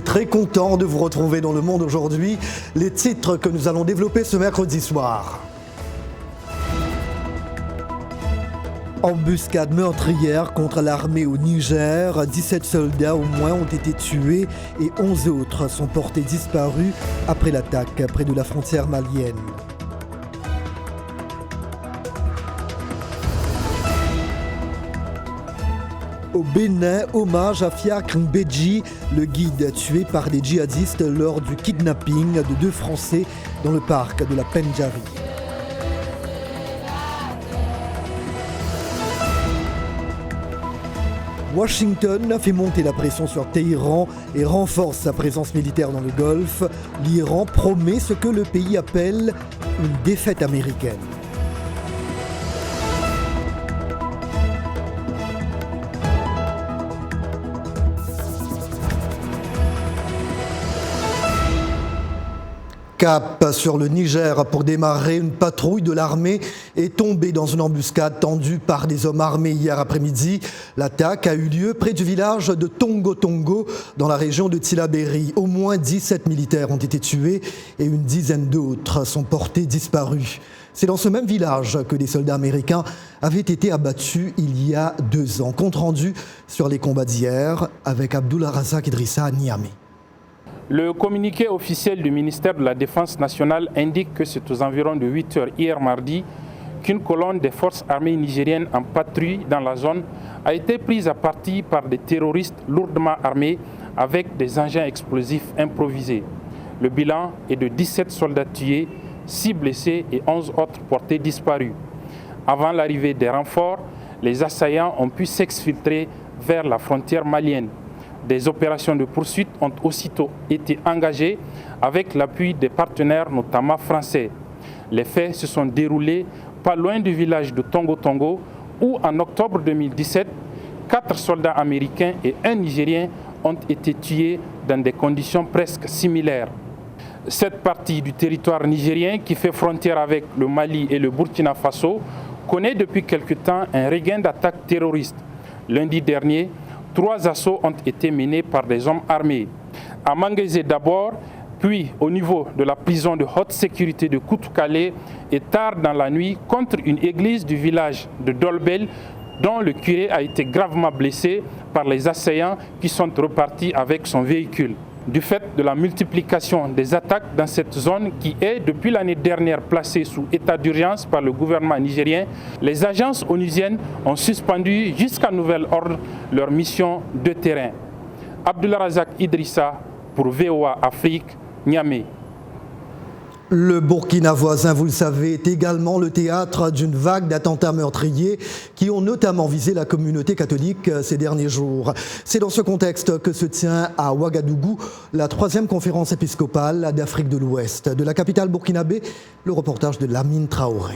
Très content de vous retrouver dans Le Monde aujourd'hui. Les titres que nous allons développer ce mercredi soir. Embuscade meurtrière contre l'armée au Niger. 17 soldats au moins ont été tués et 11 autres sont portés disparus après l'attaque près de la frontière malienne. Au Bénin, hommage à Fiacre Mbedji, le guide tué par des djihadistes lors du kidnapping de 2 Français dans le parc de la Pendjari. Washington fait monter la pression sur Téhéran et renforce sa présence militaire dans le Golfe. L'Iran promet ce que le pays appelle une défaite américaine. Cap sur le Niger pour démarrer, une patrouille de l'armée est tombée dans une embuscade tendue par des hommes armés hier après-midi. L'attaque a eu lieu près du village de Tongo Tongo dans la région de Tillabéri. Au moins 17 militaires ont été tués et une dizaine d'autres sont portés disparus. C'est dans ce même village que des soldats américains avaient été abattus il y a 2 ans. Compte rendu sur les combats d'hier avec Abdulrazak Idrissa à Niamey. Le communiqué officiel du ministère de la Défense nationale indique que c'est aux environs de 8 heures hier mardi qu'une colonne des forces armées nigériennes en patrouille dans la zone a été prise à partie par des terroristes lourdement armés avec des engins explosifs improvisés. Le bilan est de 17 soldats tués, 6 blessés et 11 autres portés disparus. Avant l'arrivée des renforts, les assaillants ont pu s'exfiltrer vers la frontière malienne. Des opérations de poursuite ont aussitôt été engagées avec l'appui des partenaires, notamment français. Les faits se sont déroulés pas loin du village de Tongo Tongo où, en octobre 2017, 4 soldats américains et 1 Nigérien ont été tués dans des conditions presque similaires. Cette partie du territoire nigérien, qui fait frontière avec le Mali et le Burkina Faso, connaît depuis quelque temps un regain d'attaques terroristes. Lundi dernier, 3 assauts ont été menés par des hommes armés. À Manguézé d'abord, puis au niveau de la prison de haute sécurité de Koutoukale et tard dans la nuit contre une église du village de Dolbel dont le curé a été gravement blessé par les assaillants qui sont repartis avec son véhicule. Du fait de la multiplication des attaques dans cette zone qui est depuis l'année dernière placée sous état d'urgence par le gouvernement nigérien, les agences onusiennes ont suspendu jusqu'à nouvel ordre leur mission de terrain. Abdulrazak Idrissa pour VOA Afrique, Niamey. Le Burkina voisin, vous le savez, est également le théâtre d'une vague d'attentats meurtriers qui ont notamment visé la communauté catholique ces derniers jours. C'est dans ce contexte que se tient à Ouagadougou la 3e conférence épiscopale d'Afrique de l'Ouest. De la capitale burkinabé, le reportage de Lamine Traoré.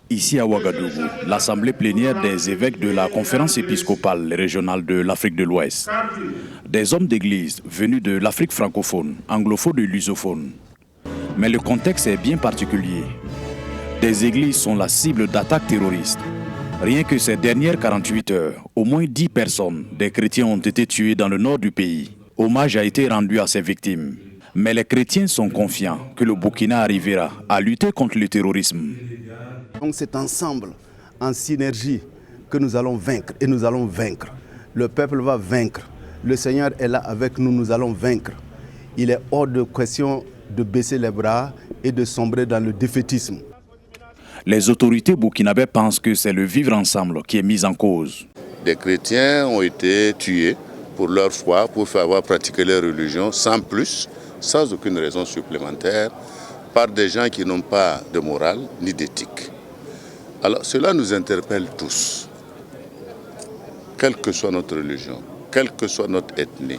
Ici à Ouagadougou, l'assemblée plénière des évêques de la conférence épiscopale régionale de l'Afrique de l'Ouest. Des hommes d'église venus de l'Afrique francophone, anglophone et lusophone. Mais le contexte est bien particulier. Des églises sont la cible d'attaques terroristes. Rien que ces dernières 48 heures, au moins 10 personnes, des chrétiens ont été tués dans le nord du pays. Hommage a été rendu à ces victimes. Mais les chrétiens sont confiants que le Burkina arrivera à lutter contre le terrorisme. Donc c'est ensemble, en synergie, que nous allons vaincre et nous allons vaincre. Le peuple va vaincre. Le Seigneur est là avec nous, nous allons vaincre. Il est hors de question de baisser les bras et de sombrer dans le défaitisme. Les autorités burkinabées pensent que c'est le vivre ensemble qui est mis en cause. Des chrétiens ont été tués pour leur foi, pour faire pratiquer leur religion sans plus, sans aucune raison supplémentaire, par des gens qui n'ont pas de morale ni d'éthique. Alors cela nous interpelle tous, quelle que soit notre religion, quelle que soit notre ethnie,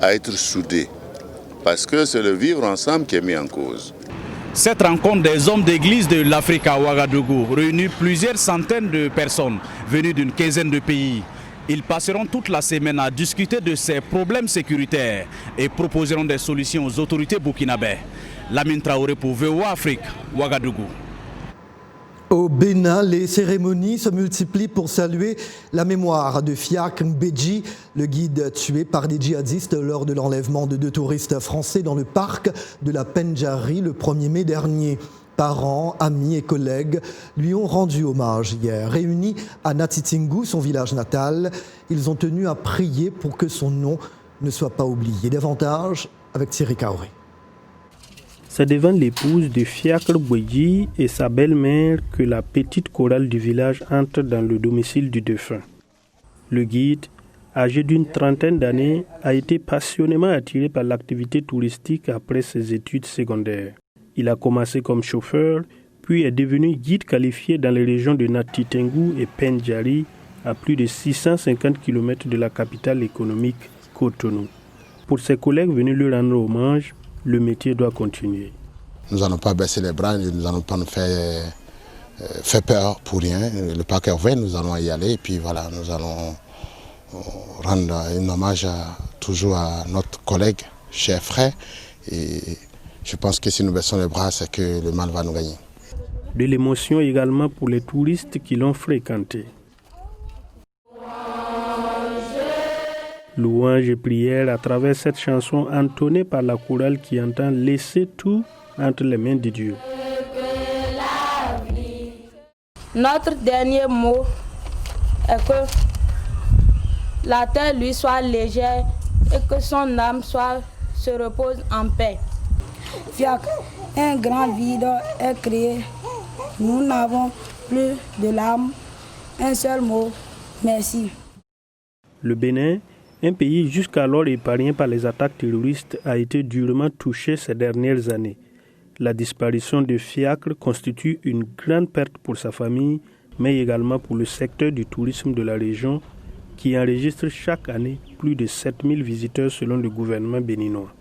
à être soudés. Parce que c'est le vivre ensemble qui est mis en cause. Cette rencontre des hommes d'église de l'Afrique à Ouagadougou réunit plusieurs centaines de personnes venues d'une quinzaine de pays. Ils passeront toute la semaine à discuter de ces problèmes sécuritaires et proposeront des solutions aux autorités burkinabées. Lamine Traoré pour VOA Afrique, Ouagadougou. Au Bénin, les cérémonies se multiplient pour saluer la mémoire de Fiak Mbedji, le guide tué par des djihadistes lors de l'enlèvement de 2 touristes français dans le parc de la Pendjari le 1er mai dernier. Parents, amis et collègues lui ont rendu hommage hier. Réunis à Natitingou, son village natal, ils ont tenu à prier pour que son nom ne soit pas oublié. Davantage avec Thierry Kaoré. C'est devant l'épouse de Fiak Mbedji et sa belle-mère que la petite chorale du village entre dans le domicile du défunt. Le guide, âgé d'une trentaine d'années, a été passionnément attiré par l'activité touristique après ses études secondaires. Il a commencé comme chauffeur, puis est devenu guide qualifié dans les régions de Natitingou et Pendjari, à plus de 650 km de la capitale économique Cotonou. Pour ses collègues venus lui rendre hommage, le métier doit continuer. Nous n'allons pas baisser les bras, nous n'allons pas nous faire peur pour rien. Le parc Hervé, nous allons y aller et puis voilà, nous allons rendre un hommage toujours à notre collègue, cher frère. Et je pense que si nous baissons les bras, c'est que le mal va nous gagner. De l'émotion également pour les touristes qui l'ont fréquenté. Louanges et prières à travers cette chanson entonnée par la chorale qui entend laisser tout entre les mains de Dieu. Notre dernier mot est que la terre lui soit légère et que son âme se repose en paix. Fiak, un grand vide est créé. Nous n'avons plus de larmes. Un seul mot, merci. Le Bénin, un pays jusqu'alors épargné par les attaques terroristes, a été durement touché ces dernières années. La disparition de Fiacre constitue une grande perte pour sa famille, mais également pour le secteur du tourisme de la région, qui enregistre chaque année plus de 7000 visiteurs selon le gouvernement béninois.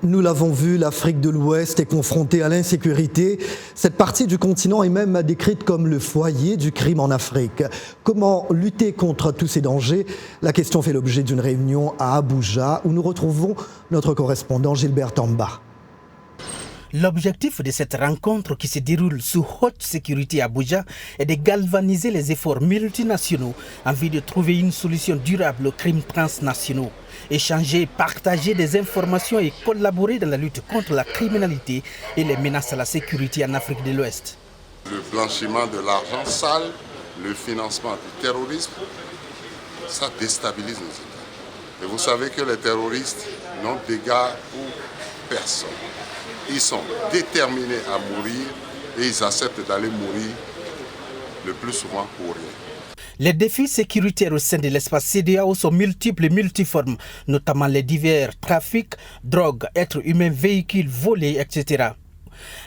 Nous l'avons vu, l'Afrique de l'Ouest est confrontée à l'insécurité. Cette partie du continent est même décrite comme le foyer du crime en Afrique. Comment lutter contre tous ces dangers? La question fait l'objet d'une réunion à Abuja où nous retrouvons notre correspondant Gilbert Tamba. L'objectif de cette rencontre qui se déroule sous haute sécurité à Abuja est de galvaniser les efforts multinationaux en vue de trouver une solution durable aux crimes transnationaux. Échanger, partager des informations et collaborer dans la lutte contre la criminalité et les menaces à la sécurité en Afrique de l'Ouest. Le blanchiment de l'argent sale, le financement du terrorisme, ça déstabilise nos États. Et vous savez que les terroristes n'ont d'égard pour personne. Ils sont déterminés à mourir et ils acceptent d'aller mourir le plus souvent pour rien. Les défis sécuritaires au sein de l'espace CEDEAO sont multiples et multiformes, notamment les divers trafics, drogues, êtres humains, véhicules volés, etc.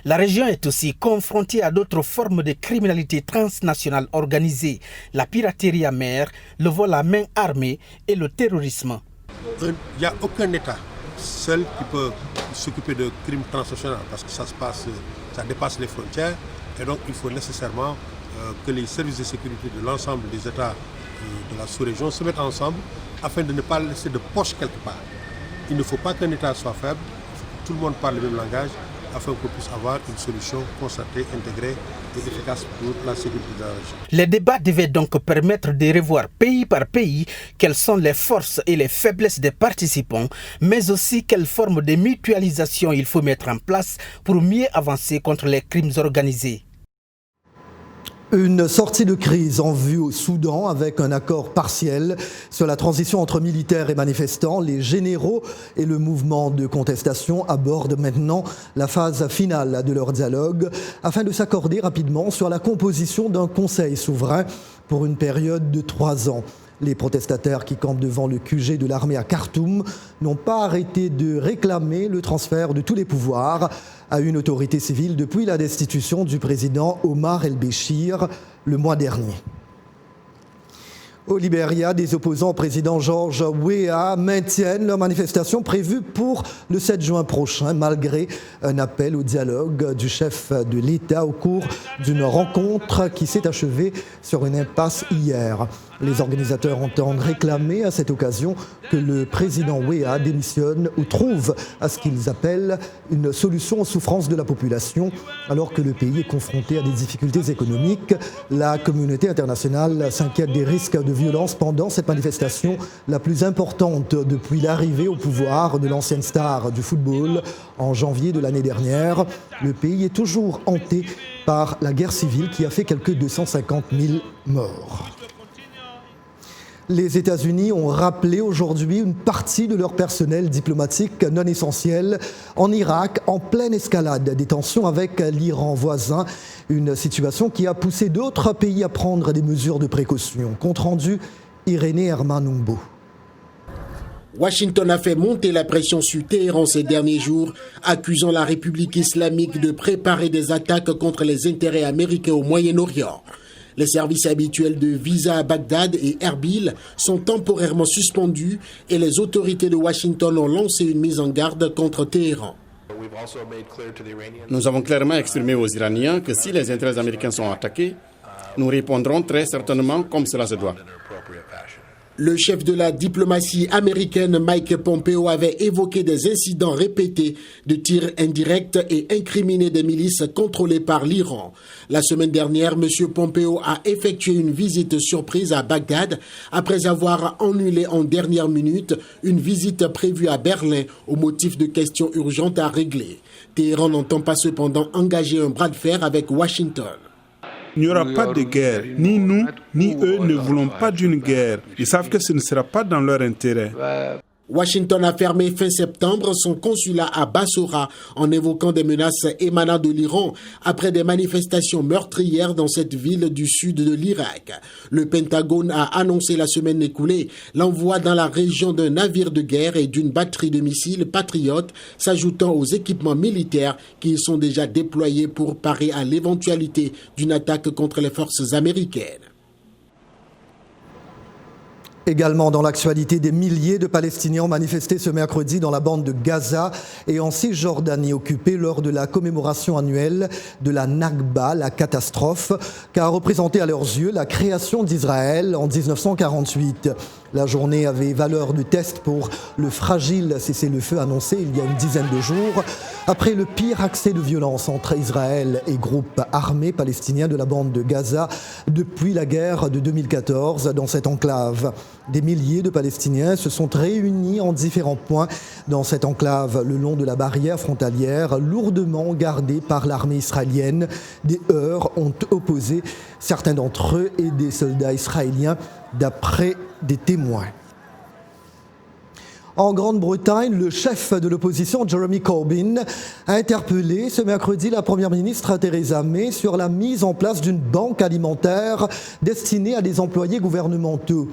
La région est aussi confrontée à d'autres formes de criminalité transnationale organisée, la piraterie à mer, le vol à main armée et le terrorisme. Il n'y a aucun État seul qui peut s'occuper de crimes transnationaux parce que ça dépasse les frontières et donc il faut nécessairement que les services de sécurité de l'ensemble des États de la sous-région se mettent ensemble afin de ne pas laisser de poche quelque part. Il ne faut pas qu'un État soit faible, il faut que tout le monde parle le même langage afin qu'on puisse avoir une solution concertée, intégrée et efficace pour la sécurité de la région. Les débats devaient donc permettre de revoir pays par pays quelles sont les forces et les faiblesses des participants, mais aussi quelles formes de mutualisation il faut mettre en place pour mieux avancer contre les crimes organisés. Une sortie de crise en vue au Soudan avec un accord partiel sur la transition entre militaires et manifestants. Les généraux et le mouvement de contestation abordent maintenant la phase finale de leur dialogue afin de s'accorder rapidement sur la composition d'un conseil souverain pour une période de 3 ans. Les protestataires qui campent devant le QG de l'armée à Khartoum n'ont pas arrêté de réclamer le transfert de tous les pouvoirs à une autorité civile depuis la destitution du président Omar el-Béchir le mois dernier. Au Libéria, des opposants au président George Weah maintiennent leur manifestation prévue pour le 7 juin prochain, malgré un appel au dialogue du chef de l'État au cours d'une rencontre qui s'est achevée sur une impasse hier. Les organisateurs entendent réclamer à cette occasion que le président Weah démissionne ou trouve à ce qu'ils appellent une solution aux souffrances de la population. Alors que le pays est confronté à des difficultés économiques, la communauté internationale s'inquiète des risques de violence pendant cette manifestation, la plus importante depuis l'arrivée au pouvoir de l'ancienne star du football en janvier de l'année dernière. Le pays est toujours hanté par la guerre civile qui a fait quelques 250 000 morts. Les États-Unis ont rappelé aujourd'hui une partie de leur personnel diplomatique non essentiel en Irak, en pleine escalade des tensions avec l'Iran voisin. Une situation qui a poussé d'autres pays à prendre des mesures de précaution. Compte rendu, Irénée Hermanumbo. Washington a fait monter la pression sur Téhéran ces derniers jours, accusant la République islamique de préparer des attaques contre les intérêts américains au Moyen-Orient. Les services habituels de visa à Bagdad et Erbil sont temporairement suspendus et les autorités de Washington ont lancé une mise en garde contre Téhéran. Nous avons clairement exprimé aux Iraniens que si les intérêts américains sont attaqués, nous répondrons très certainement comme cela se doit. Le chef de la diplomatie américaine, Mike Pompeo, avait évoqué des incidents répétés de tirs indirects et incriminé des milices contrôlées par l'Iran. La semaine dernière, M. Pompeo a effectué une visite surprise à Bagdad après avoir annulé en dernière minute une visite prévue à Berlin au motif de questions urgentes à régler. Téhéran n'entend pas cependant engager un bras de fer avec Washington. Il n'y aura pas de guerre. Ni nous, ni eux ne voulons pas d'une guerre. Ils savent que ce ne sera pas dans leur intérêt. Washington a fermé fin septembre son consulat à Bassora en évoquant des menaces émanant de l'Iran après des manifestations meurtrières dans cette ville du sud de l'Irak. Le Pentagone a annoncé la semaine écoulée l'envoi dans la région d'un navire de guerre et d'une batterie de missiles patriotes s'ajoutant aux équipements militaires qui y sont déjà déployés pour parer à l'éventualité d'une attaque contre les forces américaines. Également dans l'actualité, des milliers de Palestiniens ont manifesté ce mercredi dans la bande de Gaza et en Cisjordanie occupée lors de la commémoration annuelle de la Nakba, la catastrophe, qu'a représenté à leurs yeux la création d'Israël en 1948. La journée avait valeur de test pour le fragile cessez-le-feu annoncé il y a une dizaine de jours, après le pire accès de violence entre Israël et groupes armés palestiniens de la bande de Gaza depuis la guerre de 2014 dans cette enclave. Des milliers de Palestiniens se sont réunis en différents points dans cette enclave le long de la barrière frontalière lourdement gardée par l'armée israélienne. Des heurts ont opposé certains d'entre eux et des soldats israéliens d'après des témoins. En Grande-Bretagne, le chef de l'opposition, Jeremy Corbyn, a interpellé ce mercredi la première ministre Theresa May sur la mise en place d'une banque alimentaire destinée à des employés gouvernementaux.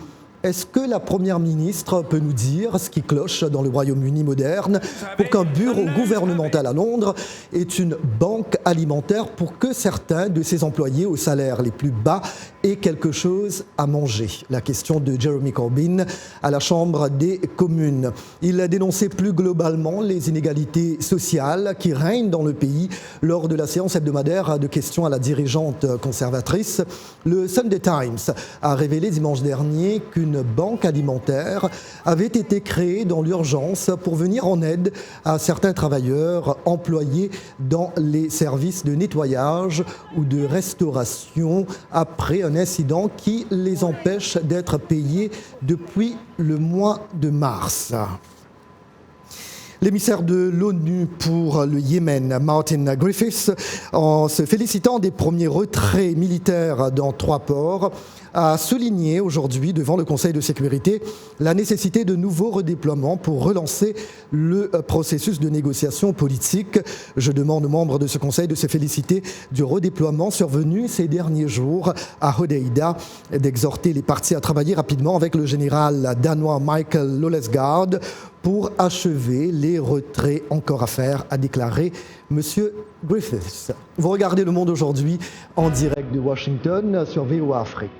Est-ce que la Première ministre peut nous dire ce qui cloche dans le Royaume-Uni moderne pour qu'un bureau gouvernemental à Londres ait une banque alimentaire pour que certains de ses employés aux salaires les plus bas aient quelque chose à manger? La question de Jeremy Corbyn à la Chambre des communes. Il a dénoncé plus globalement les inégalités sociales qui règnent dans le pays lors de la séance hebdomadaire de questions à la dirigeante conservatrice. Le Sunday Times a révélé dimanche dernier qu'une banque alimentaire avait été créée dans l'urgence pour venir en aide à certains travailleurs employés dans les services de nettoyage ou de restauration après un incident qui les empêche d'être payés depuis le mois de mars. L'émissaire de l'ONU pour le Yémen, Martin Griffiths, en se félicitant des premiers retraits militaires dans 3 ports, a souligné aujourd'hui devant le Conseil de sécurité la nécessité de nouveaux redéploiements pour relancer le processus de négociation politique. Je demande aux membres de ce Conseil de se féliciter du redéploiement survenu ces derniers jours à Hodeïda, d'exhorter les parties à travailler rapidement avec le général danois Michael Lolesgaard pour achever les retraits encore à faire, a déclaré M. Griffiths. Vous regardez Le Monde aujourd'hui en direct de Washington sur VOA Afrique.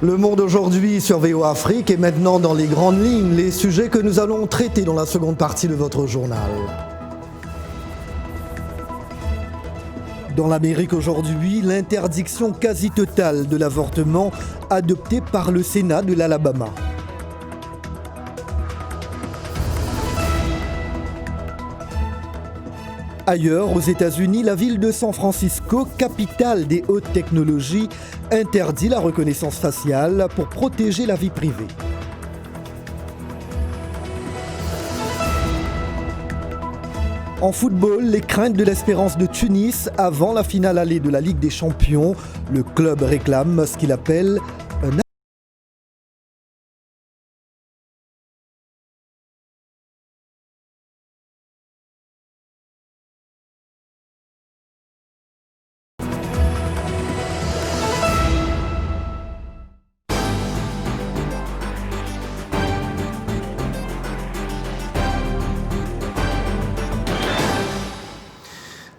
Le Monde aujourd'hui sur VOA Afrique et maintenant dans les grandes lignes, les sujets que nous allons traiter dans la seconde partie de votre journal. Dans l'Amérique aujourd'hui, l'interdiction quasi totale de l'avortement adoptée par le Sénat de l'Alabama. Ailleurs, aux États-Unis, la ville de San Francisco, capitale des hautes technologies, interdit la reconnaissance faciale pour protéger la vie privée. En football, les craintes de l'Espérance de Tunis avant la finale allée de la Ligue des Champions. Le club réclame ce qu'il appelle un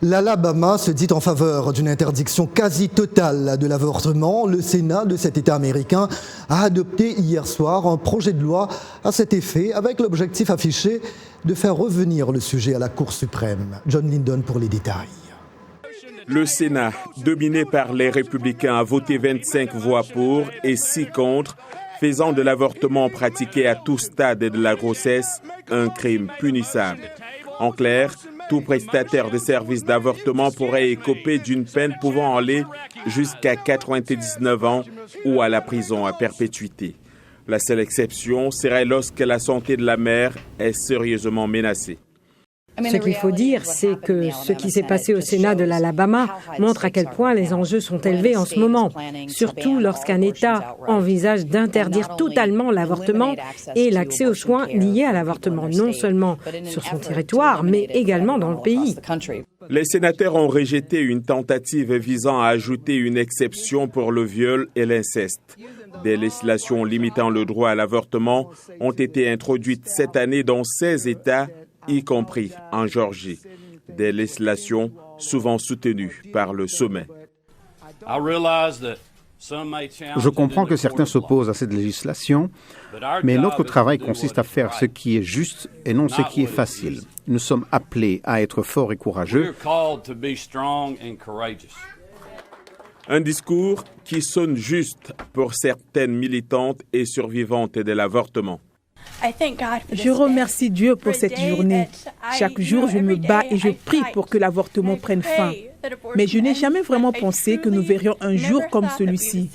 L'Alabama se dit en faveur d'une interdiction quasi totale de l'avortement. Le Sénat de cet État américain a adopté hier soir un projet de loi à cet effet, avec l'objectif affiché de faire revenir le sujet à la Cour suprême. John Lyndon pour les détails. Le Sénat, dominé par les républicains, a voté 25 voix pour et 6 contre, faisant de l'avortement pratiqué à tout stade de la grossesse un crime punissable. En clair, tout prestataire de services d'avortement pourrait écoper d'une peine pouvant aller jusqu'à 99 ans ou à la prison à perpétuité. La seule exception serait lorsque la santé de la mère est sérieusement menacée. Ce qu'il faut dire, c'est que ce qui s'est passé au Sénat de l'Alabama montre à quel point les enjeux sont élevés en ce moment, surtout lorsqu'un État envisage d'interdire totalement l'avortement et l'accès aux soins liés à l'avortement, non seulement sur son territoire, mais également dans le pays. Les sénateurs ont rejeté une tentative visant à ajouter une exception pour le viol et l'inceste. Des législations limitant le droit à l'avortement ont été introduites cette année dans 16 États, y compris en Géorgie, des législations souvent soutenues par le sommet. Je comprends que certains s'opposent à cette législation, mais notre travail consiste à faire ce qui est juste et non ce qui est facile. Nous sommes appelés à être forts et courageux. Un discours qui sonne juste pour certaines militantes et survivantes de l'avortement. Je remercie Dieu pour cette journée. Chaque jour, je me bats et je prie pour que l'avortement prenne fin. Mais je n'ai jamais vraiment pensé que nous verrions un jour comme celui-ci.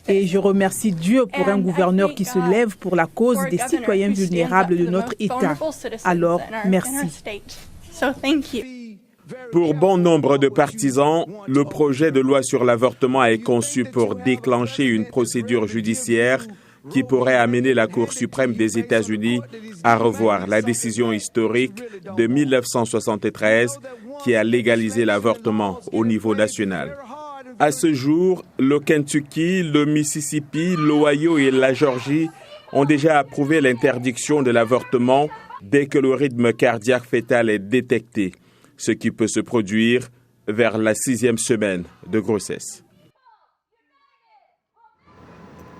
Et je remercie Dieu pour un gouverneur qui se lève pour la cause des citoyens vulnérables de notre État. Alors, merci. Pour bon nombre de partisans, le projet de loi sur l'avortement est conçu pour déclencher une procédure judiciaire qui pourrait amener la Cour suprême des États-Unis à revoir la décision historique de 1973 qui a légalisé l'avortement au niveau national. À ce jour, le Kentucky, le Mississippi, l'Ohio et la Géorgie ont déjà approuvé l'interdiction de l'avortement dès que le rythme cardiaque fœtal est détecté, ce qui peut se produire vers la 6e semaine de grossesse.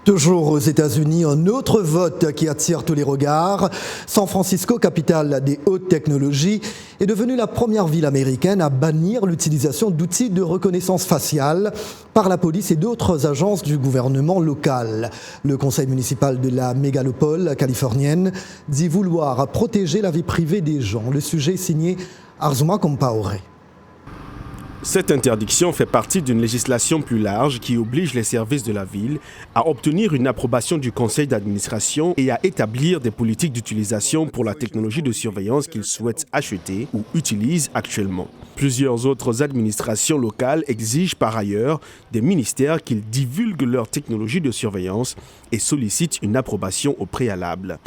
Toujours aux États-Unis, un autre vote qui attire tous les regards. San Francisco, capitale des hautes technologies, est devenue la première ville américaine à bannir l'utilisation d'outils de reconnaissance faciale par la police et d'autres agences du gouvernement local. Le conseil municipal de la mégalopole californienne dit vouloir protéger la vie privée des gens. Le sujet est signé Arzuma Compaoré. Cette interdiction fait partie d'une législation plus large qui oblige les services de la ville à obtenir une approbation du conseil d'administration et à établir des politiques d'utilisation pour la technologie de surveillance qu'ils souhaitent acheter ou utilisent actuellement. Plusieurs autres administrations locales exigent par ailleurs des ministères qu'ils divulguent leur technologie de surveillance et sollicitent une approbation au préalable.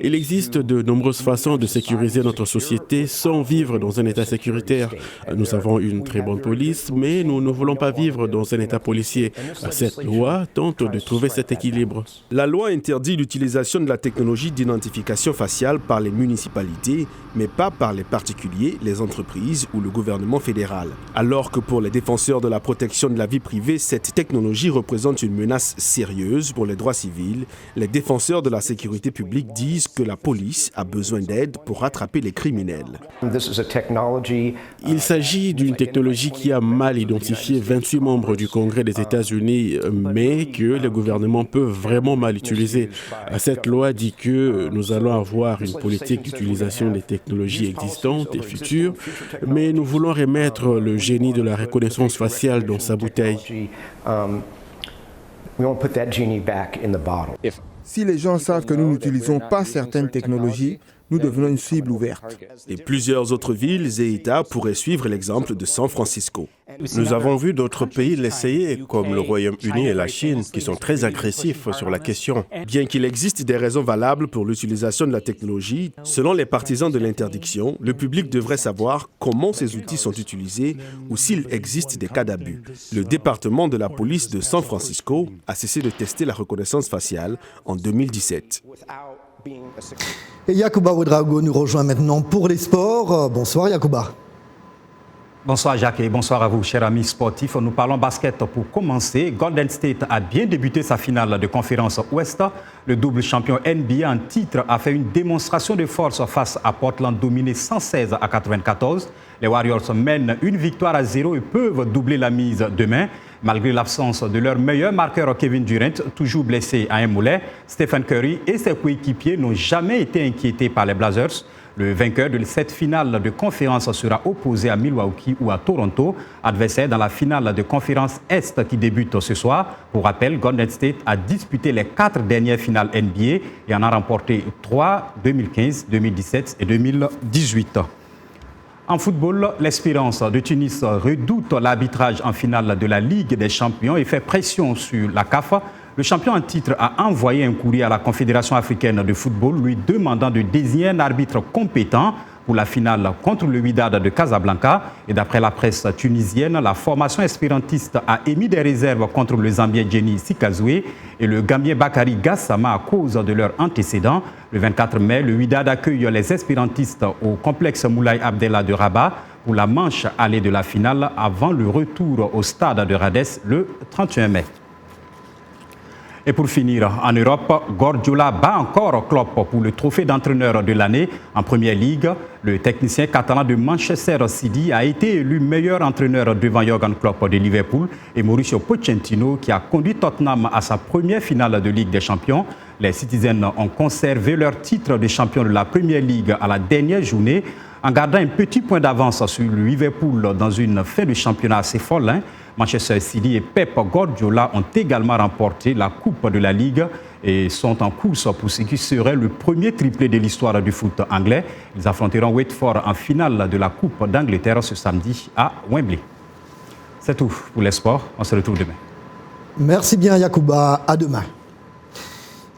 Il existe de nombreuses façons de sécuriser notre société sans vivre dans un état sécuritaire. Nous avons une très très bonne police, mais nous ne voulons pas vivre dans un État policier. Cette loi tente de trouver cet équilibre. La loi interdit l'utilisation de la technologie d'identification faciale par les municipalités, mais pas par les particuliers, les entreprises ou le gouvernement fédéral. Alors que pour les défenseurs de la protection de la vie privée, cette technologie représente une menace sérieuse pour les droits civils, les défenseurs de la sécurité publique disent que la police a besoin d'aide pour rattraper les criminels. Il s'agit d'une technologie qui a mal identifié 28 membres du Congrès des États-Unis, mais que les gouvernements peuvent vraiment mal utiliser. Cette loi dit que nous allons avoir une politique d'utilisation des technologies existantes et futures, mais nous voulons remettre le génie de la reconnaissance faciale dans sa bouteille. Si les gens savent que nous n'utilisons pas certaines technologies, nous devenons une cible ouverte. Et plusieurs autres villes et États pourraient suivre l'exemple de San Francisco. Nous avons vu d'autres pays l'essayer, comme le Royaume-Uni et la Chine, qui sont très agressifs sur la question. Bien qu'il existe des raisons valables pour l'utilisation de la technologie, selon les partisans de l'interdiction, le public devrait savoir comment ces outils sont utilisés ou s'il existe des cas d'abus. Le département de la police de San Francisco a cessé de tester la reconnaissance faciale en 2017. Et Yacouba Ouedraogo nous rejoint maintenant pour les sports. Bonsoir Yacouba. Bonsoir Jacques et bonsoir à vous, chers amis sportifs. Nous parlons basket pour commencer. Golden State a bien débuté sa finale de conférence Ouest. Le double champion NBA en titre a fait une démonstration de force face à Portland, dominé 116 à 94. Les Warriors mènent une victoire à 0 et peuvent doubler la mise demain. Malgré l'absence de leur meilleur marqueur Kevin Durant, toujours blessé à un mollet, Stephen Curry et ses coéquipiers n'ont jamais été inquiétés par les Blazers. Le vainqueur de cette finale de conférence sera opposé à Milwaukee ou à Toronto, adversaire dans la finale de conférence Est qui débute ce soir. Pour rappel, Golden State a disputé les 4 dernières finales NBA et en a remporté 3, 2015, 2017 et 2018. En football, l'Espérance de Tunis redoute l'arbitrage en finale de la Ligue des Champions et fait pression sur la CAF. Le champion en titre a envoyé un courrier à la Confédération africaine de football lui demandant de désigner un arbitre compétent pour la finale contre le Wydad de Casablanca. Et d'après la presse tunisienne, la formation espérantiste a émis des réserves contre le Zambien Jenny Sikazoué et le Gambien Bakary Gassama à cause de leurs antécédents. Le 24 mai, le Wydad accueille les espérantistes au complexe Moulay Abdellah de Rabat pour la manche allée de la finale avant le retour au stade de Radès le 31 mai. Et pour finir, en Europe, Guardiola bat encore Klopp pour le trophée d'entraîneur de l'année en Première Ligue. Le technicien catalan de Manchester City a été élu meilleur entraîneur devant Jürgen Klopp de Liverpool et Mauricio Pochettino qui a conduit Tottenham à sa première finale de Ligue des Champions. Les Citizens ont conservé leur titre de champion de la Première Ligue à la dernière journée en gardant un petit point d'avance sur le Liverpool dans une fin de championnat assez folle. Manchester City et Pep Guardiola ont également remporté la Coupe de la Ligue et sont en course pour ce qui serait le premier triplé de l'histoire du foot anglais. Ils affronteront Watford en finale de la Coupe d'Angleterre ce samedi à Wembley. C'est tout pour les sports. On se retrouve demain. Merci bien Yacouba. À demain.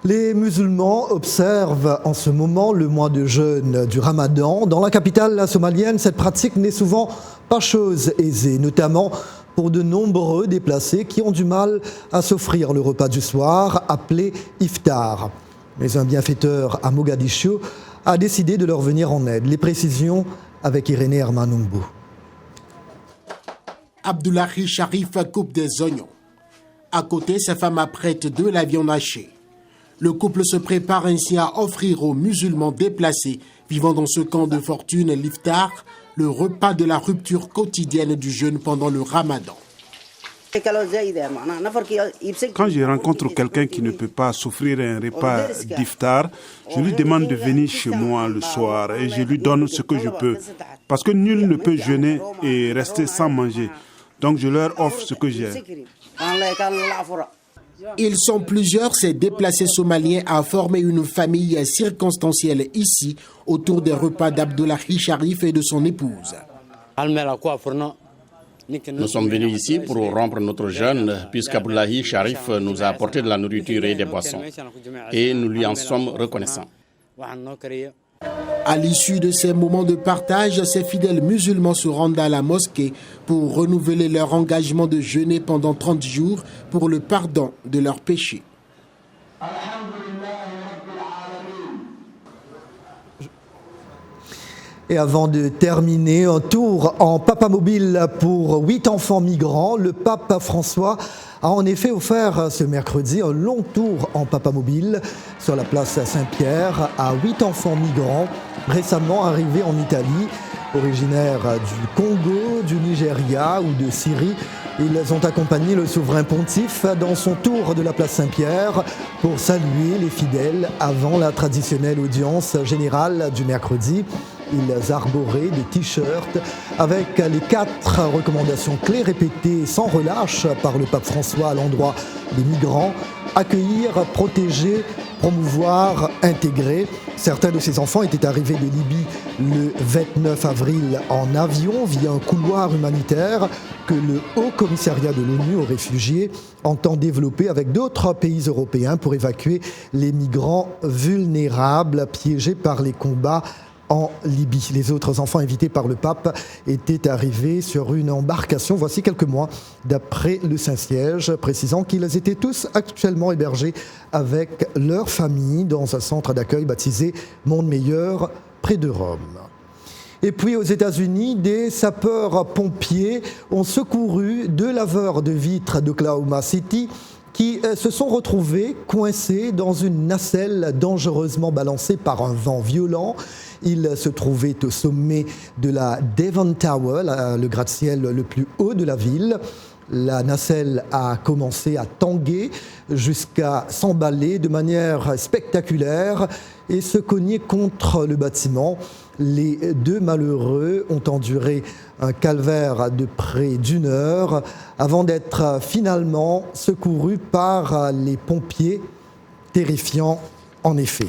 Les musulmans observent en ce moment le mois de jeûne du Ramadan. Dans la capitale somalienne, cette pratique n'est souvent pas chose aisée, notamment pour de nombreux déplacés qui ont du mal à s'offrir le repas du soir, appelé iftar. Mais un bienfaiteur à Mogadiscio a décidé de leur venir en aide. Les précisions avec Irénée Hermanumbu. Abdullahi Sharif coupe des oignons. À côté, sa femme apprête de la viande hachée. Le couple se prépare ainsi à offrir aux musulmans déplacés vivant dans ce camp de fortune l'iftar, le repas de la rupture quotidienne du jeûne pendant le Ramadan. Quand je rencontre quelqu'un qui ne peut pas s'offrir un repas d'iftar, je lui demande de venir chez moi le soir et je lui donne ce que je peux. Parce que nul ne peut jeûner et rester sans manger. Donc je leur offre ce que j'ai. Ils sont plusieurs, ces déplacés somaliens, à former une famille circonstancielle ici, autour des repas d'Abdullahi Sharif et de son épouse. Nous sommes venus ici pour rompre notre jeûne, puisqu'Abdullahi Sharif nous a apporté de la nourriture et des boissons. Et nous lui en sommes reconnaissants. À l'issue de ces moments de partage, ces fidèles musulmans se rendent à la mosquée pour renouveler leur engagement de jeûner pendant 30 jours pour le pardon de leurs péchés. Et avant de terminer, un tour en papamobile pour 8 enfants migrants. Le pape François a en effet offert ce mercredi un long tour en papamobile sur la place Saint-Pierre à 8 enfants migrants récemment arrivés en Italie, originaires du Congo, du Nigeria ou de Syrie. Ils ont accompagné le souverain pontife dans son tour de la place Saint-Pierre pour saluer les fidèles avant la traditionnelle audience générale du mercredi. Ils arboraient des t-shirts avec les 4 recommandations clés répétées sans relâche par le pape François à l'endroit des migrants: accueillir, protéger, promouvoir, intégrer. Certains de ces enfants étaient arrivés de Libye le 29 avril en avion via un couloir humanitaire que le Haut Commissariat de l'ONU aux réfugiés entend développer avec d'autres pays européens pour évacuer les migrants vulnérables piégés par les combats en Libye. Les autres enfants invités par le pape étaient arrivés sur une embarcation voici quelques mois, d'après le Saint-Siège, précisant qu'ils étaient tous actuellement hébergés avec leur famille dans un centre d'accueil baptisé Monde Meilleur près de Rome. Et puis aux États-Unis, des sapeurs-pompiers ont secouru 2 laveurs de vitres d'Oklahoma City qui se sont retrouvés coincés dans une nacelle dangereusement balancée par un vent violent. Ils se trouvaient au sommet de la Devon Tower, le gratte-ciel le plus haut de la ville. La nacelle a commencé à tanguer jusqu'à s'emballer de manière spectaculaire et se cogner contre le bâtiment. Les 2 malheureux ont enduré un calvaire de près d'1 heure avant d'être finalement secourus par les pompiers. Terrifiant en effet.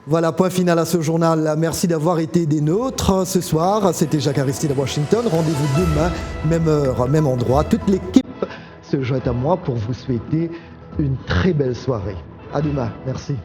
Voilà, point final à ce journal. Merci d'avoir été des nôtres ce soir. C'était Jacques Aristide à Washington. Rendez-vous demain, même heure, même endroit. Toute l'équipe se joint à moi pour vous souhaiter une très belle soirée. À demain. Merci.